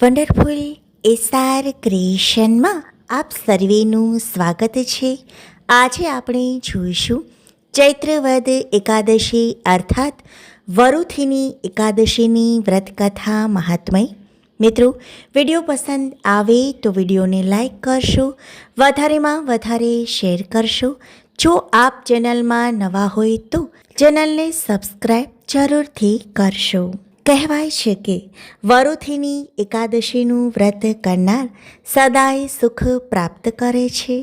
Wonderful SR ક્રિએશનમાં આપ સર્વેનું સ્વાગત છે. આજે આપણે જોઈશું ચૈત્રવદ એકાદશી અર્થાત વરુથીની એકાદશીની વ્રતકથા મહાત્મય. મિત્રો, વિડીયો પસંદ આવે તો વિડીયોને લાઈક કરશો, વધારેમાં વધારે શેર કરશો. જો આપ ચેનલમાં નવા હોય તો ચેનલને સબસ્ક્રાઈબ જરૂરથી કરશો. કહેવાય છે કે વરુથીની એકાદશીનું વ્રત કરનાર સદાય સુખ પ્રાપ્ત કરે છે,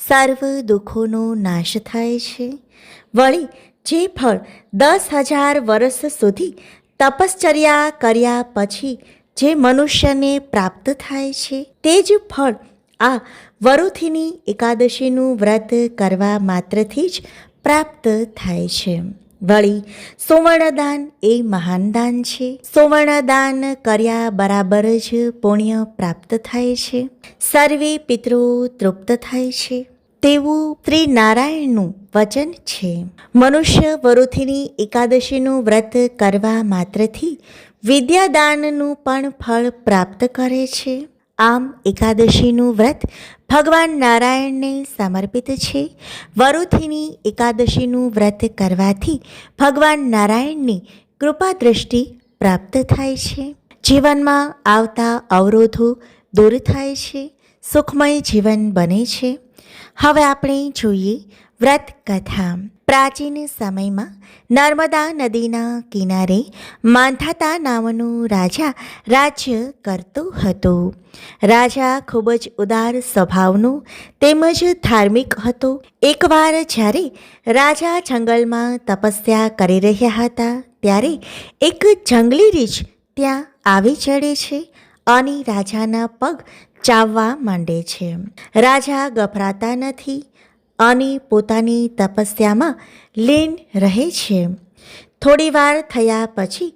સર્વ દુઃખોનો નાશ થાય છે. વળી જે ફળ 10,000 વર્ષ સુધી તપશ્ચર્યા કર્યા પછી જે મનુષ્યને પ્રાપ્ત થાય છે, તે જ ફળ આ વરુથીની એકાદશીનું વ્રત કરવા માત્રથી જ પ્રાપ્ત થાય છે. વળી સુવર્ણદાન એ મહાન દાન છે. સુવર્ણદાન કર્યા બરાબર જ પુણ્ય પ્રાપ્ત થાય છે, સર્વે પિતરો તૃપ્ત થાય છે તેવું શ્રી નારાયણનું વચન છે. મનુષ્ય વરુથીની એકાદશીનું વ્રત કરવા માત્રથી વિદ્યાદાનનું પણ ફળ પ્રાપ્ત કરે છે. આમ એકાદશીનું વ્રત ભગવાન નારાયણને સમર્પિત છે. વરુથીની એકાદશીનું વ્રત કરવાથી ભગવાન નારાયણની કૃપા દૃષ્ટિ પ્રાપ્ત થાય છે. જીવનમાં આવતા અવરોધો દૂર થાય છે, સુખમય જીવન બને છે. હવે આપણે જોઈએ વ્રત કથા. પ્રાચીન સમયમાં નર્મદા નદીના કિનારે માંધાતા નામનો રાજા રાજ્ય કરતો હતો. રાજા ખૂબ જ ઉદાર સ્વભાવનો તેમજ ધાર્મિક હતો. એકવાર જ્યારે રાજા જંગલમાં તપસ્યા કરી રહ્યા હતા ત્યારે એક જંગલી રીંછ ત્યાં આવી ચડે છે અને રાજાના પગ ચાવવા માંડે છે. રાજા ગભરાતા નથી અને પોતાની તપસ્યામાં લીન રહે છે. થોડીવાર થયા પછી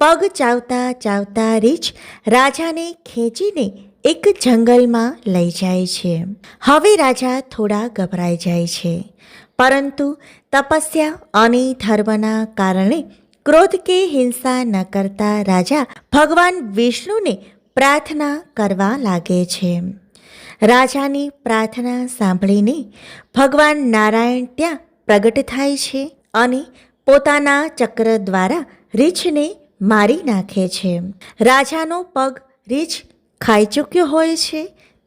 પગ ચાવતા ચાવતા રીંછ રાજાને ખેંચીને એક જંગલમાં લઈ જાય છે. હવે રાજા થોડા ગભરાઈ જાય છે, પરંતુ તપસ્યા અને ધર્મના કારણે ક્રોધ કે હિંસા ન કરતા રાજા ભગવાન વિષ્ણુને પ્રાર્થના કરવા લાગે છે. રાજાની પ્રાર્થના સાંભળીને ભગવાન નારાયણ ત્યાં પ્રગટ થાય છે અને પોતાના ચક્ર દ્વારા રીંછને મારી નાખે છે. રાજાનો પગ રીંછ ખાઈ ચૂક્યો હોય છે,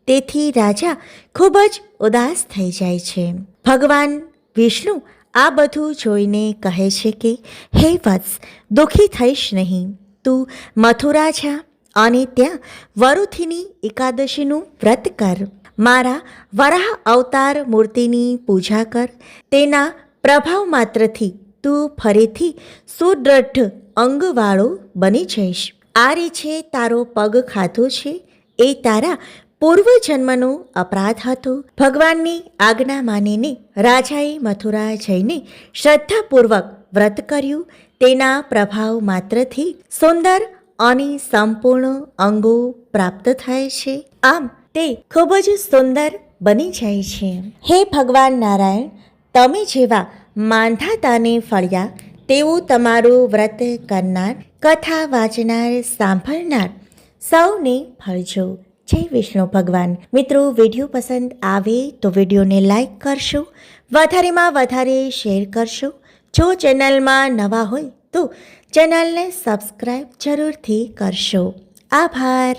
તેથી રાજા ખૂબ જ ઉદાસ થઈ જાય છે. ભગવાન વિષ્ણુ આ બધું જોઈને કહે છે કે હે વત્સ, દુઃખી થઈશ નહીં. તું મથુરા જા અને ત્યાં વરુથીની એકાદશીનું વ્રત કર. મારા વરાહ અવતાર મૂર્તિની પૂજા કર. તેના પ્રભાવ માત્રથી તું ફરીથી સુદૃઢ અંગવાળો બની જઈશ. આ રીંછે તારો પગ ખાધો છે એ તારા પૂર્વજન્મનો અપરાધ હતો. ભગવાનની આજ્ઞા માનીને રાજાએ મથુરા જઈને શ્રદ્ધાપૂર્વક વ્રત કર્યું. તેના પ્રભાવ માત્રથી સુંદર અને સંપૂર્ણ અંગો પ્રાપ્ત થાય છે. આમ તે ખૂબ જ સુંદર બની જાય છે. હે ભગવાન નારાયણ, તમે જેવા માંધાતાને ફળ્યા તેવું તમારું વ્રત કરનાર, કથા વાંચનાર, સાંભળનાર સૌને ફળજો. જય વિષ્ણુ ભગવાન. મિત્રો, વિડીયો પસંદ આવે તો વિડીયોને લાઈક કરશો, વધારેમાં વધારે શેર કરશો. જો ચેનલમાં નવા હોય તો ચેનલને સબસ્ક્રાઈબ જરૂરથી કરશો. આભાર.